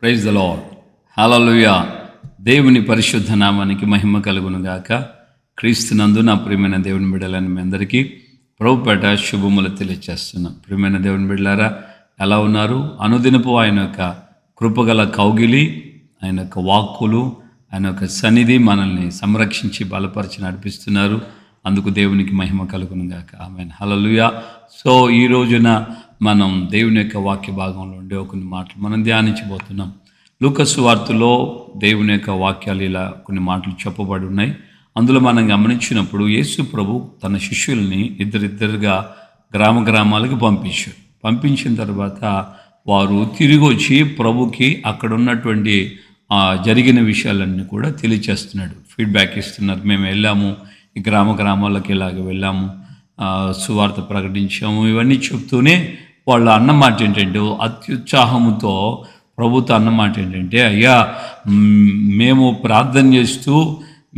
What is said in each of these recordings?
Praise the lord. హల్లెలూయా. దేవుని పరిశుద్ధ నామానికి మహిమ కలుగును గాక. క్రీస్తునందు నా ప్రియమైన దేవుని బిడ్డలని మీ అందరికీ ప్రభుపేట శుభములు తెలియచేస్తున్నాం. ప్రియమైన దేవుని బిడ్డలారా, ఎలా ఉన్నారు? అనుదినపు ఆయన యొక్క కృపగల కౌగిలి, ఆయన యొక్క వాక్కులు, ఆయన యొక్క సన్నిధి మనల్ని సంరక్షించి బలపరిచి నడిపిస్తున్నారు. అందుకు దేవునికి మహిమ కలుగును గాక. ఆమేన్. హల్లెలూయా. సో ఈ రోజున మనం దేవుని యొక్క వాక్య భాగంలో ఉండే కొన్ని మాటలు మనం ధ్యానించబోతున్నాం. లూకా సువార్తలో దేవుని యొక్క వాక్యాలు ఇలా కొన్ని మాటలు చెప్పబడి ఉన్నాయి. అందులో మనం గమనించినప్పుడు యేసు ప్రభు తన శిష్యుల్ని ఇద్దరిద్దరుగా గ్రామాలకు పంపించిన తర్వాత వారు తిరిగి వచ్చి ప్రభుకి అక్కడ ఉన్నటువంటి జరిగిన విషయాలన్నీ కూడా తెలియచేస్తున్నాడు, ఫీడ్బ్యాక్ ఇస్తున్నారు. మేము వెళ్ళాము, ఈ గ్రామాలకు ఇలాగ వెళ్ళాము, సువార్త ప్రకటించాము, ఇవన్నీ చెప్తూనే వాళ్ళ అన్నమాట ఏంటంటే, అత్యుత్సాహముతో ప్రభుతో అన్నమాట ఏంటంటే, అయ్యా మేము ప్రార్థన చేస్తూ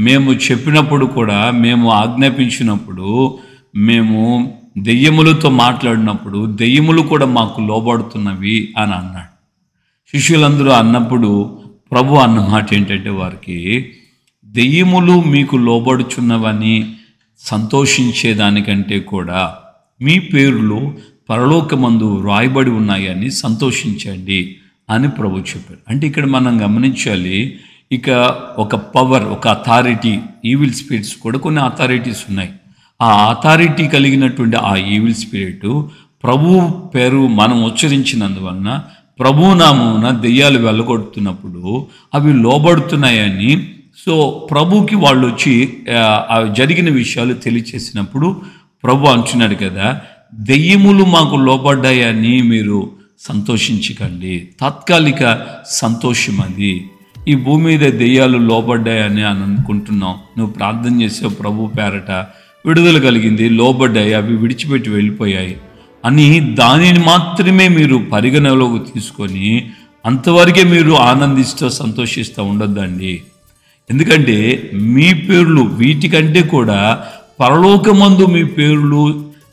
మేము చెప్పినప్పుడు కూడా, మేము ఆజ్ఞాపించినప్పుడు, మేము దెయ్యములతో మాట్లాడినప్పుడు దెయ్యములు కూడా మాకు లోబడుతున్నవి అని అన్నాడు. శిష్యులందరూ అన్నప్పుడు ప్రభు అన్నమాట ఏంటంటే వారికి, దెయ్యములు మీకు లోబడుచున్నవని సంతోషించేదానికంటే కూడా మీ పేర్లు పరలోకమందు రాయబడి ఉన్నాయని సంతోషించండి అని ప్రభు చెప్పారు. అంటే ఇక్కడ మనం గమనించాలి, ఇక ఒక పవర్, ఒక అథారిటీ, ఈవిల్ స్పిరిట్స్ కూడా కొన్ని అథారిటీస్ ఉన్నాయి. ఆ అథారిటీ కలిగినటువంటి ఆ ఈవిల్ స్పిరిట్ ప్రభు పేరు మనం ఉచ్చరించినందువలన, ప్రభు నామమున దెయ్యాలు వెళ్ళగొడుతున్నప్పుడు అవి లోబడుతున్నాయని, సో ప్రభుకి వాళ్ళు వచ్చి జరిగిన విషయాలు తెలియచేసినప్పుడు ప్రభు అంటున్నాడు కదా, దెయ్యములు మాకు లోబడ్డాయని మీరు సంతోషించకండి. తాత్కాలిక సంతోషం అది. ఈ భూమి మీద దెయ్యాలు లోబడ్డాయని అని అనుకుంటున్నాం. నువ్వు ప్రార్థన చేసావు, ప్రభు పేరట విడుదల కలిగింది, లోబడ్డాయి, అవి విడిచిపెట్టి వెళ్ళిపోయాయి అని దానిని మాత్రమే మీరు పరిగణలోకి తీసుకొని అంతవరకే మీరు ఆనందిస్తూ సంతోషిస్తూ ఉండొద్దండి. ఎందుకంటే మీ పేర్లు వీటికంటే కూడా పరలోకమందు మీ పేర్లు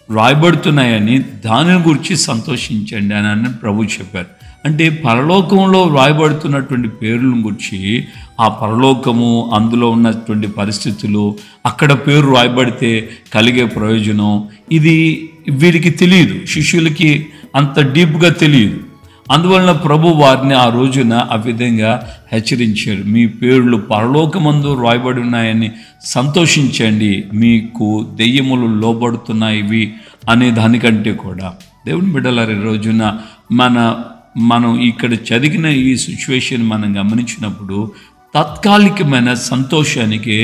రాయబడుతున్నాయని దానిని గురించి సంతోషించండి అని ప్రభు చెప్పారు. అంటే పరలోకంలో రాయబడుతున్నటువంటి పేర్లను గురించి, ఆ పరలోకము, అందులో ఉన్నటువంటి పరిస్థితులు, అక్కడ పేరు రాయబడితే కలిగే ప్రయోజనం, ఇది వీరికి తెలియదు, శిష్యులకి అంత డీప్గా తెలియదు. అందువలన ప్రభు వారిని ఆ రోజున ఆ విధంగా హెచ్చరించారు. మీ పేర్లు పరలోకమందు రాయబడి ఉన్నాయని సంతోషించండి, మీకు దెయ్యములు లోబడుతున్నాయి అనే దానికంటే కూడా. దేవుని బిడ్డలారా, ఈ రోజున మనం ఇక్కడ చదివిన ఈ సిచ్యువేషన్ మనం గమనించినప్పుడు తాత్కాలికమైన సంతోషానికి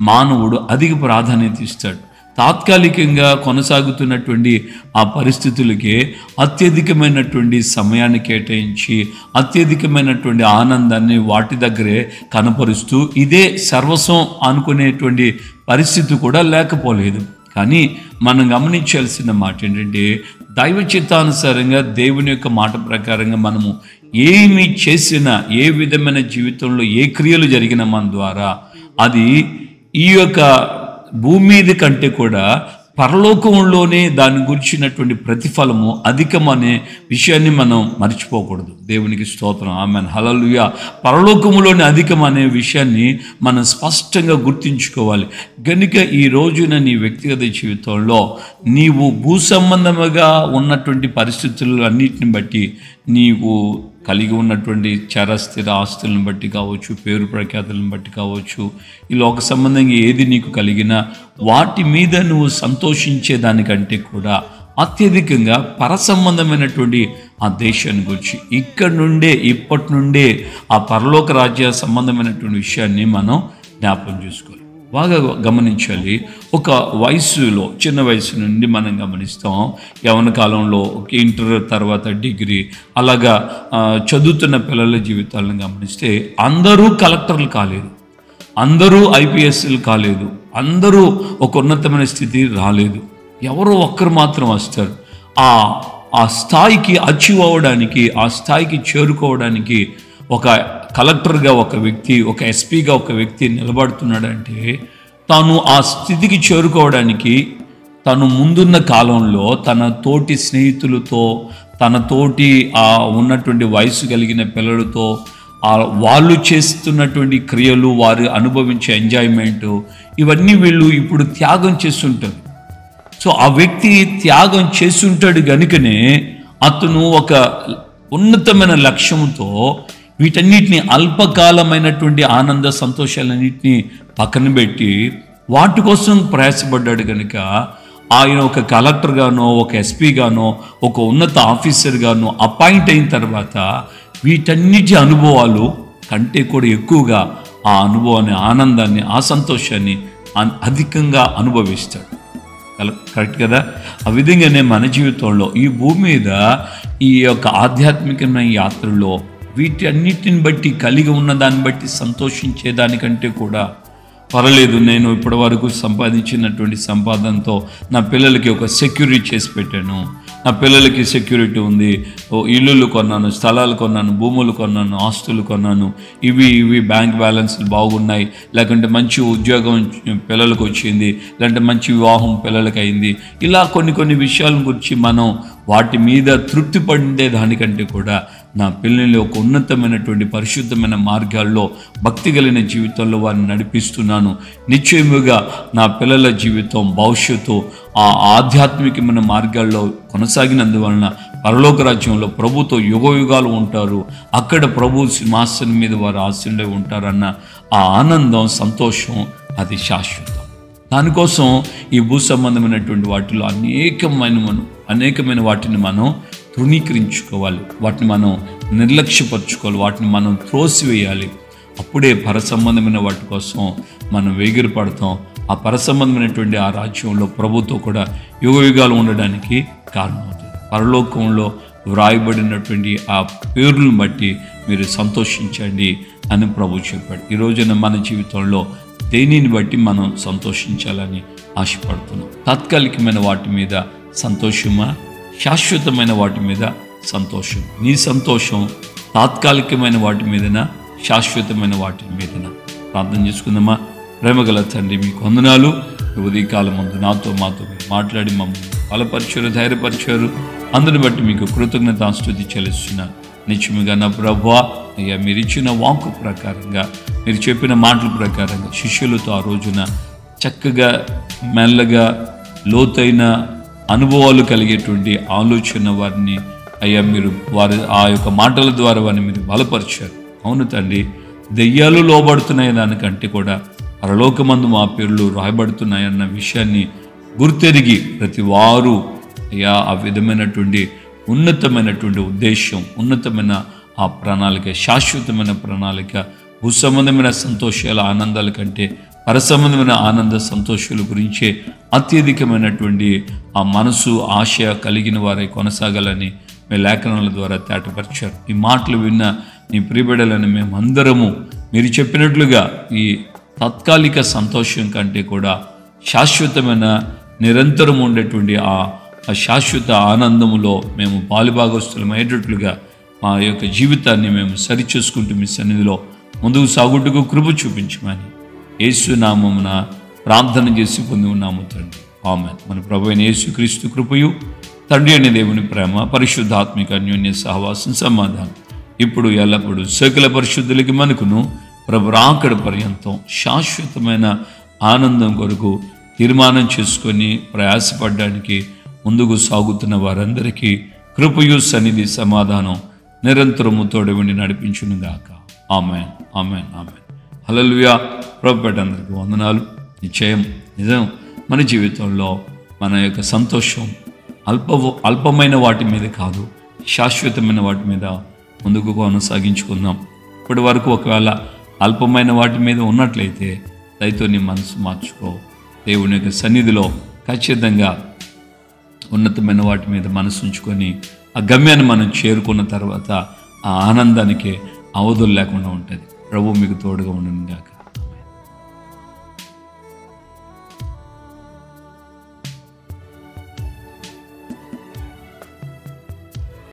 మానవుడు అధిక ప్రాధాన్యత ఇస్తాడు. తాత్కాలికంగా కొనసాగుతున్నటువంటి ఆ పరిస్థితులకే అత్యధికమైనటువంటి సమయాన్ని కేటాయించి అత్యధికమైనటువంటి ఆనందాన్ని వాటి దగ్గరే కనపరుస్తూ ఇదే సర్వస్వం అనుకునేటువంటి పరిస్థితి కూడా లేకపోలేదు. కానీ మనం గమనించాల్సిన మాట ఏంటంటే, దైవ చిత్తానుసారంగా దేవుని యొక్క మాట ప్రకారంగా మనము ఏమి చేసినా, ఏ విధమైన జీవితంలో ఏ క్రియలు జరిగిన మన ద్వారా అది ఈ యొక్క భూమి మీద కంటే కూడా పరలోకంలోనే దాని గురించినటువంటి ప్రతిఫలము అధికమనే విషయాన్ని మనం మర్చిపోకూడదు. దేవునికి స్తోత్రం. ఆమేన్. హల్లెలూయా. పరలోకములోనే అధికం అనే విషయాన్ని మనం స్పష్టంగా గుర్తించుకోవాలి. కనుక ఈ రోజున నీ వ్యక్తిగత జీవితంలో నీవు భూ సంబంధముగా ఉన్నటువంటి పరిస్థితులు అన్నిటిని బట్టి, నీవు కలిగి ఉన్నటువంటి చరస్థిర ఆస్తులను బట్టి కావచ్చు, పేరు ప్రఖ్యాతులను బట్టి కావచ్చు, ఈ లోక సంబంధంగా ఏది నీకు కలిగినా వాటి మీద నువ్వు సంతోషించేదానికంటే కూడా అత్యధికంగా పరసంబంధమైనటువంటి ఆ దేశాన్ని గురించి ఇప్పటి నుండే ఆ పరలోక రాజ్య సంబంధమైనటువంటి విషయాన్ని మనం జ్ఞాపకం చేసుకోవాలి. బాగా గమనించాలి. ఒక వయసులో, చిన్న వయసు నుండి మనం గమనిస్తాం, యవ్వన కాలంలో ఒక ఇంటర్ తర్వాత డిగ్రీ అలాగా చదువుతున్న పిల్లల జీవితాలను గమనిస్తే అందరూ కలెక్టర్లు కాలేదు, అందరూ ఐపీఎస్లు కాలేదు, అందరూ ఒక ఉన్నతమైన స్థితి రాలేదు. ఎవరో ఒక్కరు మాత్రం వస్తారు. ఆ స్థాయికి అచీవ్ అవ్వడానికి, ఆ స్థాయికి చేరుకోవడానికి ఒక కలెక్టర్గా ఒక వ్యక్తి, ఒక ఎస్పీగా ఒక వ్యక్తి నిలబడుతున్నాడంటే, తాను ఆ స్థితికి చేరుకోవడానికి తను ముందున్న కాలంలో తన తోటి స్నేహితులతో, తన తోటి ఉన్నటువంటి వయసు కలిగిన పిల్లలతో వాళ్ళు చేస్తున్నటువంటి క్రియలు, వారు అనుభవించే ఎంజాయ్మెంటు, ఇవన్నీ వీళ్ళు ఇప్పుడు త్యాగం చేస్తుంటారు. సో ఆ వ్యక్తి త్యాగం చేస్తుంటాడు కనుకనే అతను ఒక ఉన్నతమైన లక్ష్యంతో వీటన్నిటిని, అల్పకాలమైనటువంటి ఆనంద సంతోషాలన్నింటినీ పక్కన పెట్టి వాటి కోసం ప్రయాసపడ్డాడు కనుక ఆయన ఒక కలెక్టర్ గానో, ఒక ఎస్పీ గానో, ఒక ఉన్నత ఆఫీసర్ గానో అపాయింట్ అయిన తర్వాత వీటన్నిటి అనుభవాలు కంటే కూడా ఎక్కువగా ఆ అనుభవాన్ని, ఆనందాన్ని, ఆ సంతోషాన్ని అధికంగా అనుభవిస్తాడు. కరెక్ట్ కదా? ఆ విధంగానే మన జీవితంలో ఈ భూమి మీద ఈ యొక్క ఆధ్యాత్మికమైన యాత్రలో వీటన్నిటిని బట్టి, కలిగి ఉన్న దాన్ని బట్టి సంతోషించేదానికంటే కూడా పర్వాలేదు, నేను ఇప్పటి వరకు సంపాదించినటువంటి సంపాదనతో నా పిల్లలకి ఒక సెక్యూరిటీ చేసి పెట్టాను, నా పిల్లలకి సెక్యూరిటీ ఉంది, ఇల్లులు కొన్నాను, స్థలాలు కొన్నాను, భూములు కొన్నాను, ఆస్తులు కొన్నాను, ఇవి బ్యాంక్ బ్యాలెన్స్లు బాగున్నాయి, లేకుంటే మంచి ఉద్యోగం పిల్లలకు వచ్చింది, లేదంటే మంచి వివాహం పిల్లలకి అయింది. ఇలా కొన్ని విషయాల గురించి మనం వాటి మీద తృప్తి పడే దానికంటే కూడా నా పిల్లల్ని ఒక ఉన్నతమైనటువంటి పరిశుద్ధమైన మార్గాల్లో, భక్తి కలిగిన జీవితంలో వారిని నడిపిస్తున్నాను. నిశ్చయముగా నా పిల్లల జీవితం, భవిష్యత్తు ఆ ఆధ్యాత్మికమైన మార్గాల్లో కొనసాగినందువలన పరలోక రాజ్యంలో ప్రభుతో యుగయుగాలు ఉంటారు. అక్కడ ప్రభు సింహాసనం మీద వారు ఆశీనులై ఉంటారన్న ఆ ఆనందం, సంతోషం అది శాశ్వతం. దానికోసం ఈ భూ సంబంధమైనటువంటి వాటిలో అనేకమైన వాటిని మనం తృణీకరించుకోవాలి, వాటిని మనం నిర్లక్ష్యపరచుకోవాలి, వాటిని మనం త్రోసివేయాలి. అప్పుడే పరసంబంధమైన వాటి కోసం మనం వేగిరపడతాం. ఆ పరసంబంధమైనటువంటి ఆ రాజ్యంలో ప్రభుతో కూడా యుగయుగాలు ఉండడానికి కారణమవుతుంది. పరలోకంలో వ్రాయబడినటువంటి ఆ పేర్లను బట్టి మీరు సంతోషించండి అని ప్రభు చెప్పాడు. ఈ రోజున మన జీవితంలో దేనిని బట్టి మనం సంతోషించాలని ఆశపడుతున్నాం? తాత్కాలికమైన వాటి మీద సంతోషమా, శాశ్వతమైన వాటి మీద సంతోషం? నీ సంతోషం తాత్కాలికమైన వాటి మీదనా, శాశ్వతమైన వాటి మీదనా? ప్రార్థన చేసుకుందామా? ప్రేమగల తండ్రి, మీకు వందనాలు. ఉదయకాలం ముందు మాతో మీరు మాట్లాడి మమ్మల్ని బలపరిచారు, ధైర్యపరిచారు. అందుని బట్టి మీకు కృతజ్ఞతాస్తుతి చెల్లిస్తున్నాను. నిత్యముగా నా ప్రభువా, అయ్యా, మీరు ఇచ్చిన వాక్కు ప్రకారంగా, మీరు చెప్పిన మాటల ప్రకారంగా శిష్యులతో ఆ రోజున చక్కగా, మెల్లగా, లోతైన అనుభవాలు కలిగేటువంటి ఆలోచన వారిని అయ్యా మీరు ఆ యొక్క మాటల ద్వారా వారిని మీరు బలపరిచారు. అవును తండ్రి, దెయ్యాలు లోబడుతున్నాయి దానికంటే కూడా పరలోకమందు మా పేర్లు రాయబడుతున్నాయన్న విషయాన్ని గుర్తెరిగి ప్రతి వారు అయ్యా ఆ విధమైనటువంటి ఉన్నతమైనటువంటి ఉద్దేశం, ఉన్నతమైన ఆ ప్రణాళిక, శాశ్వతమైన ప్రణాళిక, భూ సంబంధమైన సంతోషాల ఆనందాల కంటే పరసంబంధమైన ఆనంద సంతోషాల గురించే అత్యధికమైనటువంటి ఆ మనసు, ఆశ కలిగిన వారై కొనసాగాలని మీ లేఖనాల ద్వారా తేటపరిచారు. ఈ మాటలు విన్న నీ ప్రియబిడ్డలని మేమందరము మీరు చెప్పినట్లుగా ఈ తాత్కాలిక సంతోషం కంటే కూడా శాశ్వతమైన, నిరంతరం ఉండేటువంటి ఆ శాశ్వత ఆనందములో మేము పాలుభాగస్తులమయ్యేటట్లుగా మా యొక్క జీవితాన్ని మేము సరిచేసుకుంటూ మీ సన్నిధిలో ముందుకు సాగుటకు కృప చూపించమని యేసు నామమున ప్రార్థన చేసి పొంది ఉన్నాము తండ్రి. ఆమేన్. మన ప్రభువైన యేసుక్రీస్తు కృపయు, తండ్రి అనే దేవుని ప్రేమ, పరిశుద్ధాత్మిక అన్యోన్య సహవాసం, సమాధానం ఇప్పుడు ఎల్లప్పుడూ సకల పరిశుద్ధులకి మనకును ప్రభు రాకడ పర్యంతం శాశ్వతమైన ఆనందం కొరకు తీర్మానం చేసుకొని ప్రయాసపడడానికి ముందుకు సాగుతున్న వారందరికీ కృపయు, సన్నిధి, సమాధానం నిరంతరము తోడవిండి నడిపించునుగాక. ఆమేన్, ఆమేన్, ఆమేన్. హల్లెలూయా. ప్రభుపేట అందరికీ వందనాలు. నిజం మన జీవితంలో మన యొక్క సంతోషం అల్పమైన వాటి మీద కాదు, శాశ్వతమైన వాటి మీద ముందుకు కొనసాగించుకుందాం. ఇప్పటి వరకు ఒకవేళ అల్పమైన వాటి మీద ఉన్నట్లయితే దయతో నీ మనసు మార్చుకో. దేవుని యొక్క సన్నిధిలో ఖచ్చితంగా ఉన్నతమైన వాటి మీద మనసు ఉంచుకొని ఆ గమ్యాన్ని మనం చేరుకున్న తర్వాత ఆ ఆనందానికి అవధులు లేకుండా ఉంటుంది. ప్రభు మీకు తోడుగా ఉండను గాక.